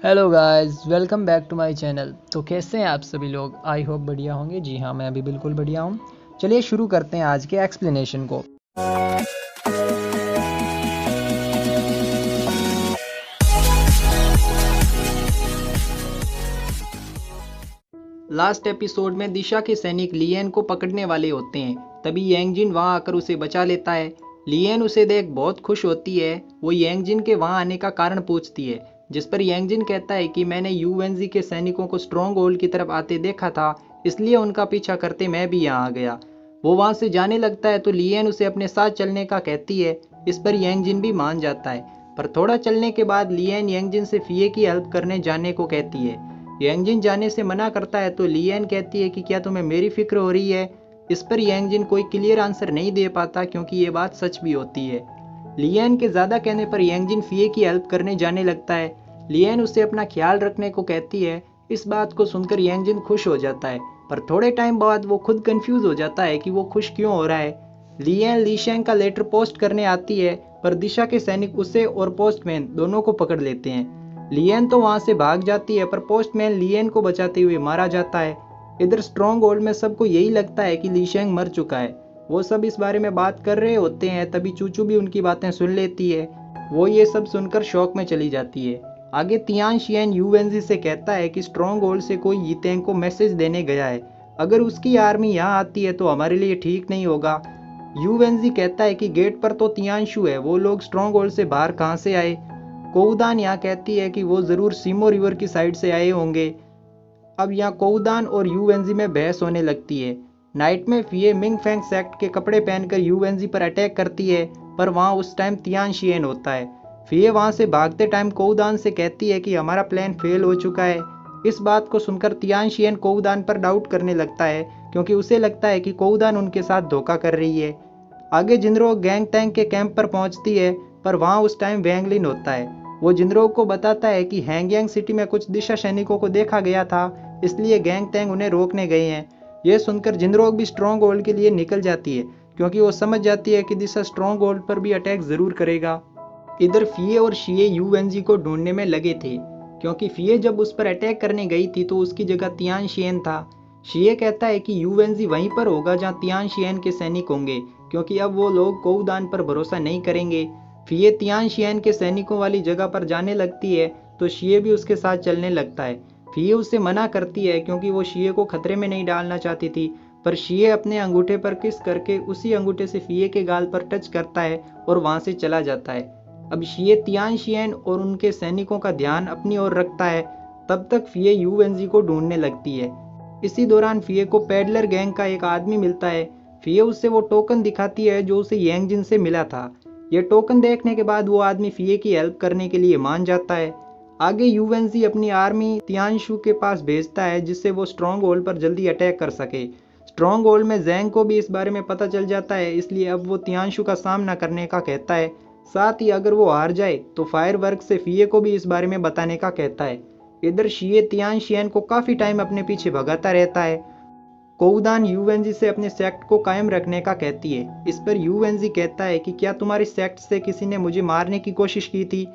Hello guys, welcome back to my channel. तो कैसे हैं आप सभी लोग? आई होप बढ़िया होंगे। जी हाँ, मैं भी बिल्कुल बढ़िया हूँ। चलिए शुरू करते हैं आज के एक्सप्लेनेशन को। लास्ट एपिसोड में दिशा के सैनिक लियन को पकड़ने वाले होते हैं, तभी यांगजिन वहां आकर उसे बचा लेता है। लियन उसे देख बहुत खुश होती है। वो यांगजिन के वहां आने का कारण पूछती है, जिस पर यांगजिन कहता है कि मैंने यूएनजी के सैनिकों को स्ट्रॉन्ग होल्ड की तरफ आते देखा था, इसलिए उनका पीछा करते मैं भी यहाँ आ गया। वो वहां से जाने लगता है तो लियन उसे अपने साथ चलने का कहती है। इस पर यांगजिन भी मान जाता है, पर थोड़ा चलने के बाद लियन यांगजिन से फिये की हेल्प करने जाने को कहती है। यांगजिन जाने से मना करता है तो लियन कहती है कि क्या तुम्हें मेरी फिक्र हो रही है। इस पर यांगजिन कोई क्लियर आंसर नहीं दे पाता, क्योंकि ये बात सच भी होती है। लियन के ज़्यादा कहने पर यांगजिन फिये की हेल्प करने जाने लगता है। लियन उसे अपना ख्याल रखने को कहती है। इस बात को सुनकर यांगजिन खुश हो जाता है, पर थोड़े टाइम बाद वो खुद कंफ्यूज हो जाता है कि वो खुश क्यों हो रहा है। लियन लीशेंग का लेटर पोस्ट करने आती है, पर दिशा के सैनिक उसे और पोस्टमैन दोनों को पकड़ लेते हैं। लियन तो वहां से भाग जाती है, पर पोस्टमैन लियन को बचाते हुए मारा जाता है। इधर स्ट्रॉन्ग होल्ड में सबको यही लगता है कि लीशेंग मर चुका है। वो सब इस बारे में बात कर रहे होते हैं, तभी चूचू भी उनकी बातें सुन लेती है। वो ये सब सुनकर शौक में चली जाती है। आगे तियान शियन यूएनजी से कहता है कि स्ट्रॉन्ग होल्ड से कोई यितेंग को मैसेज देने गया है। अगर उसकी आर्मी यहाँ आती है तो हमारे लिए ठीक नहीं होगा। यूएनजी कहता है कि गेट पर तो तियानशु है, वो लोग स्ट्रॉन्ग होल्ड से बाहर कहाँ से आए। कोउदान यहाँ कहती है कि वो ज़रूर सीमो रिवर की साइड से आए होंगे। अब यहाँ कोउदान और यूएनजी में बहस होने लगती है। नाइट में फिये मिंग फेंग सेक्ट के कपड़े पहनकर यूएनजी पर अटैक करती है, पर वहाँ उस टाइम तियान शियन होता है। फिये वहाँ से भागते टाइम कोउदान से कहती है कि हमारा प्लान फेल हो चुका है। इस बात को सुनकर तियान शियन कोउदान पर डाउट करने लगता है, क्योंकि उसे लगता है कि कोउदान उनके साथ धोखा कर रही है। आगे जिनरो गैंग टैंग के कैंप पर पहुंचती है, पर वहाँ उस टाइम वैंगलिन होता है। वो जिनरोग को बताता है कि हैंगयांग सिटी में कुछ दिशा सैनिकों को देखा गया था, इसलिए गैंग टैंग उन्हें रोकने गए हैं। यह सुनकर जिनरोग भी स्ट्रॉन्ग होल्ड के लिए निकल जाती है, क्योंकि वो समझ जाती है कि दिशा स्ट्रॉन्ग होल्ड पर भी अटैक जरूर करेगा। इधर फिये और शिये यूएनजी को ढूंढने में लगे थे, क्योंकि फिये जब उस पर अटैक करने गई थी तो उसकी जगह तियान शियन था। शिये कहता है कि यूएनजी वहीं पर होगा जहां तियान शियन के सैनिक होंगे, क्योंकि अब वो लोग कोउदान पर भरोसा नहीं करेंगे। फिये तियान शियन के सैनिकों वाली जगह पर जाने लगती है, तो शिये भी उसके साथ चलने लगता है। फिये उससे मना करती है, क्योंकि वो शिये को खतरे में नहीं डालना चाहती थी। पर शिये अपने अंगूठे पर किस करके उसी अंगूठे से फिये के गाल पर टच करता है और वहां से चला जाता है। अब शिये तियान शियन और उनके सैनिकों का ध्यान अपनी ओर रखता है। तब तक फिये यूएनजी को ढूंढने लगती है। इसी दौरान फिये को पैडलर गैंग का एक आदमी मिलता है। फिये उससे वो टोकन दिखाती है जो उसे यांगजिन से मिला था। ये टोकन देखने के बाद वो आदमी फिये की हेल्प करने के लिए मान जाता है। आगे यूएनजी अपनी आर्मी तियानशु के पास भेजता है, जिससे वो स्ट्रॉन्ग होल्ड पर जल्दी अटैक कर सके। स्ट्रॉन्ग होल्ड में जैंग को भी इस बारे में पता चल जाता है, इसलिए अब वो तियानशु का सामना करने का कहता है। साथ ही अगर वो हार जाए तो फायर वर्क से फिये को भी इस बारे में बताने का कहता है। इधर शिये तियान शियन को काफ़ी टाइम अपने पीछे भगाता रहता है। कोउदान यूएनजी से अपने सेक्ट को कायम रखने का कहती है। इस पर यूएनजी कहता है कि क्या तुम्हारी सेक्ट से किसी ने मुझे मारने की कोशिश की थी।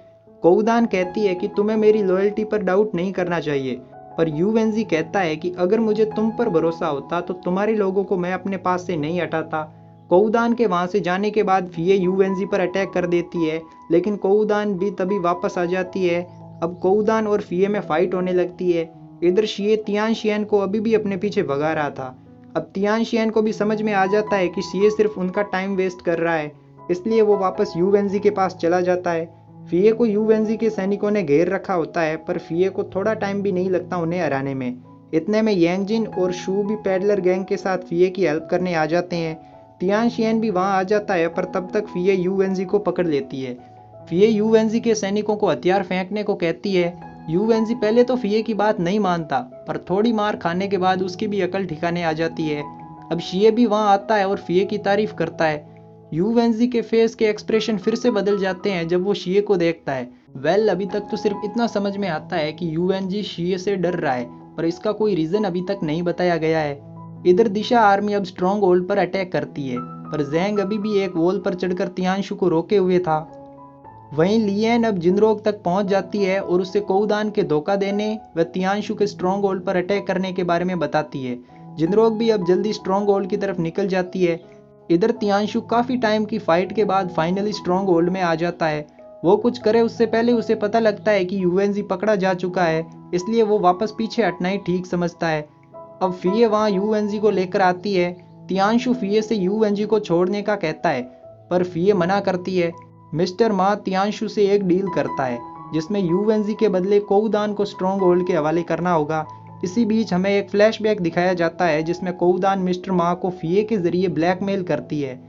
कोउदान कहती है कि तुम्हें मेरी लॉयल्टी पर डाउट नहीं करना चाहिए, पर यूएनजी कहता है कि अगर मुझे तुम पर भरोसा होता तो तुम्हारे लोगों को मैं अपने पास से नहीं हटाता। कोउदान के वहां से जाने के बाद फिये यूएनजी पर अटैक कर देती है, लेकिन कोउदान भी तभी वापस आ जाती है। अब कोउदान और फिये में फाइट होने लगती है। इधर शिये तियान शियन को अभी भी अपने पीछे भगा रहा था। अब तियान शियन को भी समझ में आ जाता है कि शिये सिर्फ उनका टाइम वेस्ट कर रहा है, इसलिए वो वापस यूएनजी के पास चला जाता है। फिये को यूएनजी के सैनिकों ने घेर रखा होता है, पर फिये को थोड़ा टाइम भी नहीं लगता उन्हें हराने में। इतने में यांगजिन और शू भी पैडलर गैंग के साथ फिये की हेल्प करने आ जाते हैं। तियान शियन भी वहां आ जाता है, पर तब तक फिये यूएनजी को पकड़ लेती है। फिये यूएनजी के सैनिकों को हथियार फेंकने को कहती है। यूएनजी पहले तो फिये की बात नहीं मानता, पर थोड़ी मार खाने के बाद उसकी भी अकल ठिकाने आ जाती है। अब शिये भी वहां आता है और फिये की तारीफ करता है। यूएनजी के फेस के एक्सप्रेशन फिर से बदल जाते हैं जब वो शिये को देखता है। अभी तक तो सिर्फ इतना समझ में आता है कि यूएनजी शिये से डर रहा है, पर इसका कोई रीजन अभी तक नहीं बताया गया है। इधर दिशा आर्मी अब स्ट्रॉन्ग होल्ड पर अटैक करती है, पर जैंग अभी भी एक वॉल पर चढ़कर तियानशु को रोके हुए था। वहीं लियन अब जिनरोक तक पहुंच जाती है और उसे कोउदान के धोखा देने व तियानशु के स्ट्रॉन्ग होल्ड पर अटैक करने के बारे में बताती है। जिनरोक भी अब जल्दी स्ट्रॉन्ग होल्ड की तरफ निकल जाती है। इधर तियानशु काफ़ी टाइम की फाइट के बाद फाइनली स्ट्रॉन्ग होल्ड में आ जाता है। वो कुछ करे उससे पहले उसे पता लगता है कि यूएनजी पकड़ा जा चुका है, इसलिए वो वापस पीछे हटना ही ठीक समझता है। अब फिये वहाँ यूएनजी को लेकर आती है। तियानशु फिये से यूएनजी को छोड़ने का कहता है, पर फिये मना करती है। मिस्टर मा तियानशु से एक डील करता है जिसमें यूएनजी के बदले कोउदान को स्ट्रॉन्ग होल्ड के हवाले करना होगा। इसी बीच हमें एक फ्लैशबैक दिखाया जाता है जिसमें कोउदान मिस्टर मा को फिये के जरिए ब्लैकमेल करती है।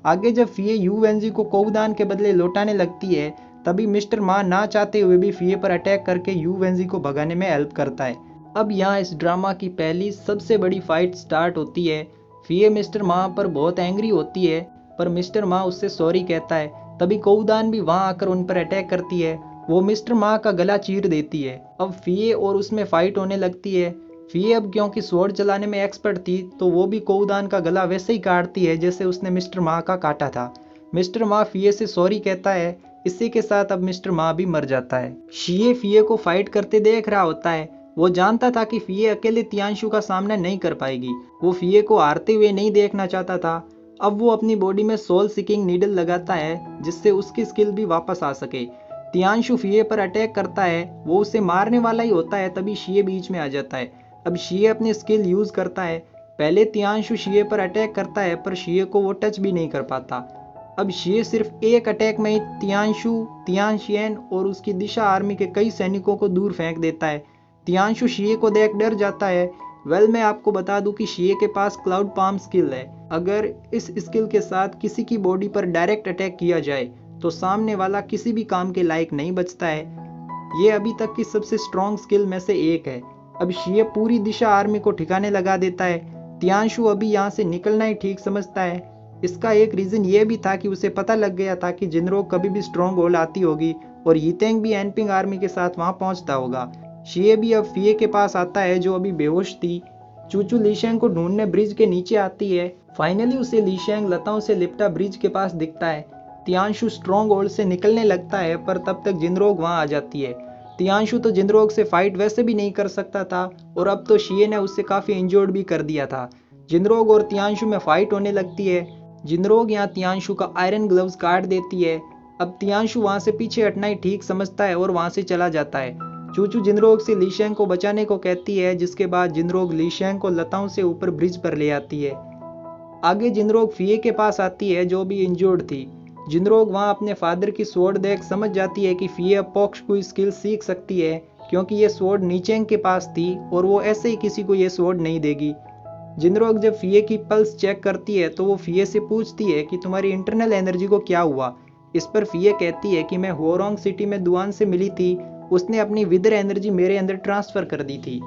आगे जब फिये यूएनजी को कोउदान के बदले लौटाने लगती है, तभी मिस्टर मा ना चाहते हुए भी फिये पर अटैक करके यूएनजी को भगाने में हेल्प करता है। अब यहाँ इस ड्रामा की पहली सबसे बड़ी फाइट स्टार्ट होती है। फिये मिस्टर मा पर बहुत एंग्री होती है, पर मिस्टर मा उससे सॉरी कहता है। तभी कोउदान भी वहाँ आकर उन पर अटैक करती है। वो मिस्टर मा का गला चीर देती है। अब फिये और उसमें फाइट होने लगती है। फिये अब क्योंकि स्वॉर्ड चलाने में एक्सपर्ट थी, तो वो भी कोउदान का गला वैसे ही काटती है जैसे उसने मिस्टर मा का काटा था। मिस्टर मा फिये से सॉरी कहता है। इसी के साथ अब मिस्टर मा भी मर जाता है। शिये फिये को फाइट करते देख रहा होता है। वो जानता था कि फिये अकेले तियानशु का सामना नहीं कर पाएगी। वो फिये को हारते हुए नहीं देखना चाहता था। अब वो अपनी बॉडी में सोल सीकिंग नीडल लगाता है जिससे उसकी स्किल भी वापस आ सके। तियानशु फिये पर अटैक करता है। वो उसे मारने वाला ही होता है, तभी शिये बीच में आ जाता है। अब शिये अपनी स्किल यूज करता है। पहले तियानशु शिये पर अटैक करता है, पर शिये को वो टच भी नहीं कर पाता। अब शिये सिर्फ एक अटैक में ही तियानशु, तियानशियन और उसकी दिशा आर्मी के कई सैनिकों को दूर फेंक देता है। तियानशु शिये को देख डर जाता है। मैं आपको बता दूं कि शिये के पास क्लाउड पाम स्किल है। अगर इस स्किल के साथ किसी की बॉडी पर डायरेक्ट अटैक किया जाए तो सामने वाला किसी भी काम के लायक नहीं बचता है। ये अभी तक की सबसे स्ट्रॉन्ग स्किल में से एक है। अब शिये पूरी दिशा आर्मी को ठिकाने लगा देता है। तियानशु अभी यहाँ से निकलना ही ठीक समझता है। इसका एक रीजन ये भी था कि उसे पता लग गया था कि जिनरोक कभी भी स्ट्रॉन्ग होल्ड आती होगी और यीतेंग भी एनपिंग आर्मी के साथ वहां पहुंचता होगा। शिये भी अब फिये के पास आता है जो अभी बेहोश थी। चूचू लीशेंग को ढूंढने ब्रिज के नीचे आती है। फाइनली उसे लीशेंग लताओं से लिपटा ब्रिज के पास दिखता है। तियानशु स्ट्रॉन्ग होल्ड से निकलने लगता है, पर तब तक जिनरोक वहां आ जाती है। तियानशु तो जिनरोक से फाइट वैसे भी नहीं कर सकता था और अब तो शिये ने उससे काफी इंजर्ड भी कर दिया था। जिनरोक और तियानशु में फाइट होने लगती है। जिनरोक यहाँ तियानशु का आयरन ग्लव्स काट देती है। अब तियानशु वहां से पीछे हटना ही ठीक समझता है और वहां से चला जाता है। चूचू जिनरोक से लीशेंग को बचाने को कहती है, जिसके बाद जिनरोक लीशेंग को लताओं से ऊपर ब्रिज पर ले आती है। आगे जिनरोक फिये के पास आती है जो भी इंजर्ड थी। जिनरोक वहां अपने फादर की स्वॉर्ड देख समझ जाती है कि फिये अब पॉक्स को स्किल सीख सकती है, क्योंकि ये स्वॉर्ड नीचेंग के पास थी और वो ऐसे ही किसी को ये स्वॉर्ड नहीं देगी। जिनरोक जब फिये की पल्स चेक करती है तो वो फिये से पूछती है कि तुम्हारी इंटरनल एनर्जी को क्या हुआ। इस पर फिये कहती है कि मैं होरोंग सिटी में दुआन से मिली थी, उसने अपनी विदर एनर्जी मेरे अंदर ट्रांसफर कर दी थी।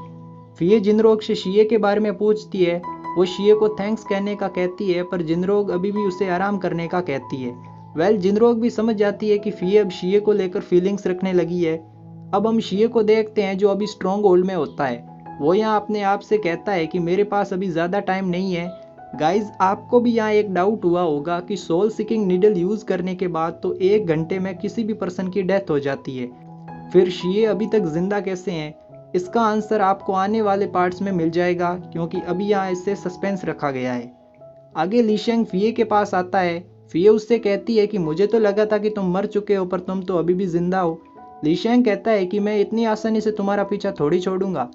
फिये जिनरोक से शिये के बारे में पूछती है। वो शिये को थैंक्स कहने का कहती है, पर जिनरोक अभी भी उसे आराम करने का कहती है। जिनरोक भी समझ जाती है कि फिये अब शिये को लेकर फीलिंग्स रखने लगी है। अब हम शिये को देखते हैं जो अभी स्ट्रॉन्ग होल्ड में होता है। वो यहाँ अपने आप से कहता है कि मेरे पास अभी ज़्यादा टाइम नहीं है। गाइज, आपको भी यहाँ एक डाउट हुआ होगा कि सोल सीकिंग नीडल यूज़ करने के बाद तो 1 घंटे में किसी भी पर्सन की डेथ हो जाती है, फिर शिये अभी तक जिंदा कैसे हैं? इसका आंसर आपको आने वाले पार्ट्स में मिल जाएगा, क्योंकि अभी यहाँ इससे सस्पेंस रखा गया है। आगे लीशेंग फिये के पास आता है। फिये उससे कहती है कि मुझे तो लगा था कि तुम मर चुके हो, पर तुम तो अभी भी जिंदा हो। लीशेंग कहता है कि मैं इतनी आसानी से तुम्हारा पीछा थोड़ी छोड़ूंगा।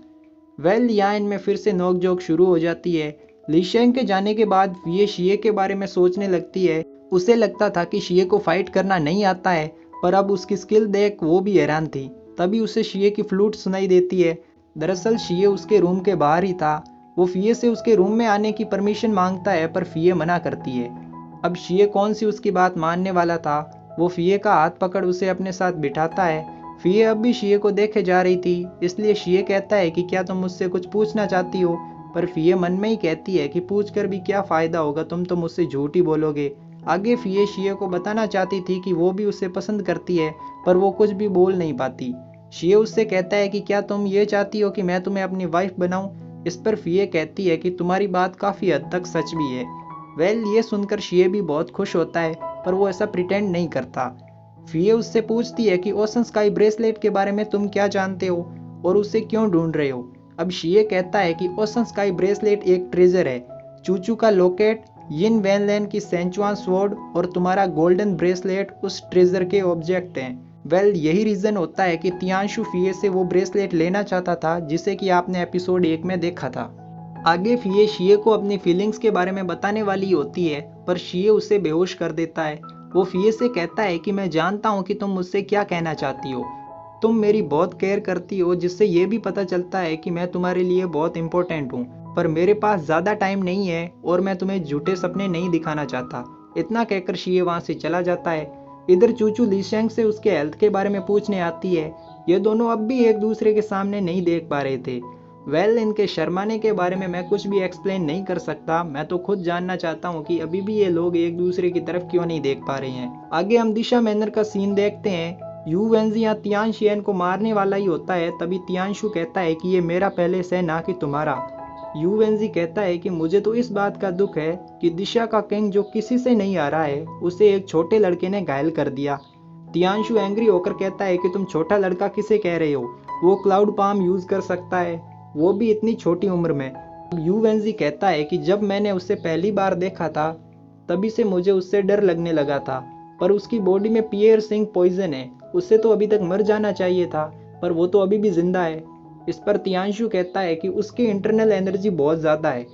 यहाँ इनमें फिर से नोकझोंक शुरू हो जाती है। लीशेंग के जाने के बाद फिये शिये के बारे में सोचने लगती है। उसे लगता था कि शिये को फाइट करना नहीं आता है, पर अब उसकी स्किल देख वो भी हैरान थी। तभी उसे शिये की फ्लूट सुनाई देती है। दरअसल शिये उसके रूम के बाहर ही था। वो फिये से उसके रूम में आने की परमिशन मांगता है, पर फिये मना करती है। अब शिये कौन सी उसकी बात मानने वाला था। वो फिये का हाथ पकड़ उसे अपने साथ बिठाता है। फिये अब भी शिये को देखे जा रही थी, इसलिए शिये कहता है कि क्या तुम मुझसे कुछ पूछना चाहती हो, पर फिये मन में ही कहती है कि पूछ कर भी क्या फ़ायदा होगा, तुम तो मुझसे झूठ ही बोलोगे। आगे फिये शिये को बताना चाहती थी कि वो भी उसे पसंद करती है, पर वो कुछ भी बोल नहीं पाती। शिये उससे कहता है कि क्या तुम ये चाहती हो कि मैं तुम्हें अपनी वाइफ बनाऊं। इस पर फिये कहती है कि तुम्हारी बात काफ़ी हद तक सच भी है। ये सुनकर शिये भी बहुत खुश होता है, पर वो ऐसा प्रिटेंड नहीं करता। फिये उससे पूछती है कि ओशन स्काई ब्रेसलेट के बारे में तुम क्या जानते हो और उसे क्यों ढूंढ रहे हो। अब शिये कहता है कि ओशन स्काई ब्रेसलेट एक ट्रेजर है, चूचू का लॉकेट, यिन वैनलैन की सेंचुआन स्वॉर्ड और तुम्हारा गोल्डन ब्रेसलेट उस ट्रेजर के ऑब्जेक्ट हैं। यही रीजन होता है कि तियांशु फिये से वो ब्रेसलेट लेना चाहता था जिसे कि आपने एपिसोड 1 में देखा था। आगे फिये शिये को अपनी फीलिंग्स के बारे में बताने वाली होती है, पर शिये उसे बेहोश कर देता है। वो फिये से कहता है कि मैं जानता हूँ कि तुम मुझसे क्या कहना चाहती हो, तुम मेरी बहुत केयर करती हो, जिससे ये भी पता चलता है कि मैं तुम्हारे लिए बहुत इंपॉर्टेंट हूँ, पर मेरे पास ज़्यादा टाइम नहीं है और मैं तुम्हें झूठे सपने नहीं दिखाना चाहता। इतना कहकर शिये वहाँ से चला जाता है। इधर चूचू लीशेंग से उसके हेल्थ के बारे में पूछने आती है। ये दोनों अब भी एक दूसरे के सामने नहीं देख पा रहे थे। इनके शर्माने के बारे में मैं कुछ भी एक्सप्लेन नहीं कर सकता, मैं तो खुद जानना चाहता हूँ कि अभी भी ये लोग एक दूसरे की तरफ क्यों नहीं देख पा रहे हैं। आगे हम दिशा मैनर का सीन देखते हैं। यू वेंजी यहाँ तियांशियन को मारने वाला ही होता है, तभी तियांशु कहता है कि ये मेरा पैलेस है ना कि तुम्हारा। यू वेंजी कहता है कि मुझे तो इस बात का दुख है कि दिशा का किंग जो किसी से नहीं आ रहा है उसे एक छोटे लड़के ने घायल कर दिया। तियांशु एंग्री होकर कहता है कि तुम छोटा लड़का किसे कह रहे हो, वो क्लाउड पाम यूज कर सकता है, वो भी इतनी छोटी उम्र में। यू वेंजी कहता है कि जब मैंने उससे पहली बार देखा था तभी से मुझे उससे डर लगने लगा था, पर उसकी बॉडी में पियर्सिंग पॉइजन है, उससे तो अभी तक मर जाना चाहिए था, पर वो तो अभी भी जिंदा है। इस पर तियांशु कहता है कि उसकी इंटरनल एनर्जी बहुत ज़्यादा है,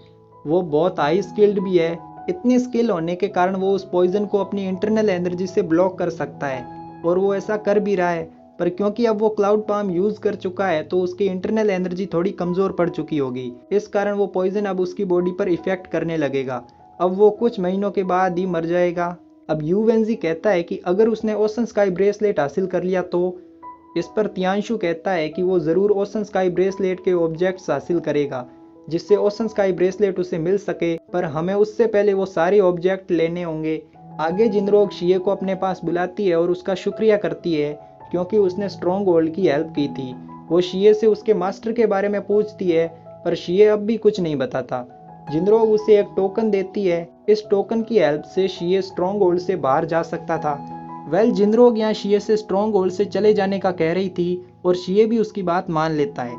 वो बहुत हाई स्किल्ड भी है, इतनी स्किल होने के कारण वो उस पॉइजन को अपनी इंटरनल एनर्जी से ब्लॉक कर सकता है और वो ऐसा कर भी रहा है। पर क्योंकि अब वो क्लाउड पाम यूज कर चुका है तो उसकी इंटरनल एनर्जी थोड़ी कमजोर पड़ चुकी होगी, इस कारण वो पॉइजन अब उसकी बॉडी पर इफेक्ट करने लगेगा। अब वो कुछ महीनों के बाद ही मर जाएगा। अब यू वेंजी कहता है कि अगर उसने ओशन स्काई ब्रेसलेट हासिल कर लिया तो। इस पर तियांशु कहता है कि वो ज़रूर ओशन स्काई ब्रेसलेट के ऑब्जेक्ट्स हासिल करेगा जिससे ओशन स्काई ब्रेसलेट उसे मिल सके, पर हमें उससे पहले वो सारे ऑब्जेक्ट लेने होंगे। आगे जिनरोग शिये को अपने पास बुलाती है और उसका शुक्रिया करती है क्योंकि उसने स्ट्रॉन्ग होल्ड की हेल्प की थी। वो शिये से उसके मास्टर के बारे में पूछती है, पर शिये अब भी कुछ नहीं बताता। जिनरोग उसे एक टोकन देती है, इस टोकन की हेल्प से शिये स्ट्रॉन्ग होल्ड से बाहर जा सकता था। जिनरोग यहाँ शिये से स्ट्रॉन्ग होल्ड से चले जाने का कह रही थी और शिये भी उसकी बात मान लेता है।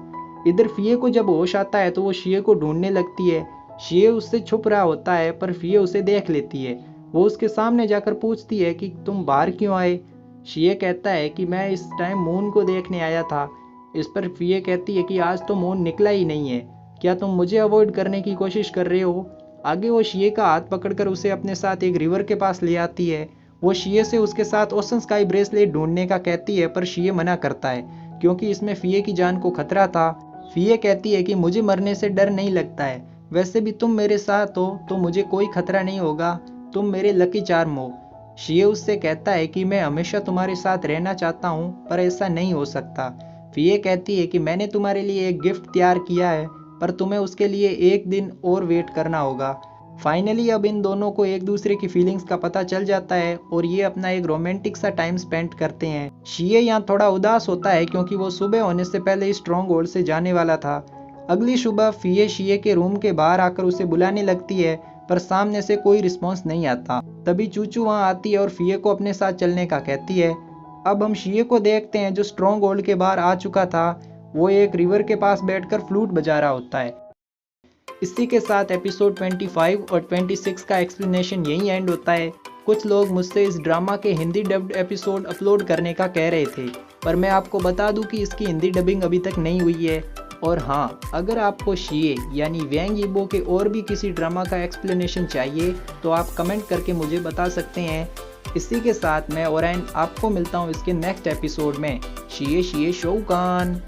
इधर फिये को जब होश आता है तो वो शिये को ढूंढने लगती है। शिये उससे छुप रहा होता है, पर फिये उसे देख लेती है। वो उसके सामने जाकर पूछती है कि तुम बाहर क्यों आए। शिये कहता है कि मैं इस टाइम मून को देखने आया था। इस पर फिये कहती है कि आज तो मून निकला ही नहीं है, क्या तुम मुझे अवॉइड करने की कोशिश कर रहे हो। आगे वो शिये का हाथ पकड़कर उसे अपने साथ एक रिवर के पास ले आती है। वो शिये से उसके साथ ओशन स्काई ब्रेसलेट ढूंढने का कहती है, पर शिये मना करता है क्योंकि इसमें फिये की जान को खतरा था। फिये कहती है कि मुझे मरने से डर नहीं लगता है, वैसे भी तुम मेरे साथ हो तो मुझे कोई खतरा नहीं होगा, तुम मेरे लकी चार्म हो। शिये उससे कहता है कि मैं हमेशा तुम्हारे साथ रहना चाहता हूँ, पर ऐसा नहीं हो सकता। फिये कहती है कि मैंने तुम्हारे लिए एक गिफ्ट तैयार किया है, पर तुम्हें उसके लिए एक दिन और वेट करना होगा। फाइनली अब इन दोनों को एक दूसरे की फीलिंग्स का पता चल जाता है और ये अपना एक रोमांटिक सा टाइम स्पेंड करते हैं। शिये यहाँ थोड़ा उदास होता है क्योंकि वो सुबह होने से पहले ही स्ट्रॉन्ग होल्ड से जाने वाला था। अगली सुबह फिये शिये के रूम के बाहर आकर उसे बुलाने लगती है, पर सामने से कोई रिस्पॉन्स नहीं आता। तभी चूचू वहाँ आती है और फिये को अपने साथ चलने का कहती है। अब हम शिये को देखते हैं जो स्ट्रॉन्ग होल्ड के बाहर आ चुका था। वो एक रिवर के पास बैठकर फ्लूट बजा रहा होता है। इसी के साथ एपिसोड 25 और 26 का एक्सप्लेनेशन यहीं एंड होता है। कुछ लोग मुझसे इस ड्रामा के हिंदी डब्ड एपिसोड अपलोड करने का कह रहे थे, पर मैं आपको बता दूं कि इसकी हिंदी डबिंग अभी तक नहीं हुई है। और हाँ, अगर आपको शिये यानी वैंग यीबो के और भी किसी ड्रामा का एक्सप्लेनेशन चाहिए तो आप कमेंट करके मुझे बता सकते हैं। इसी के साथ मैं ओराइन आपको मिलता हूँ इसके नेक्स्ट एपिसोड में। शिये शिये शोगान।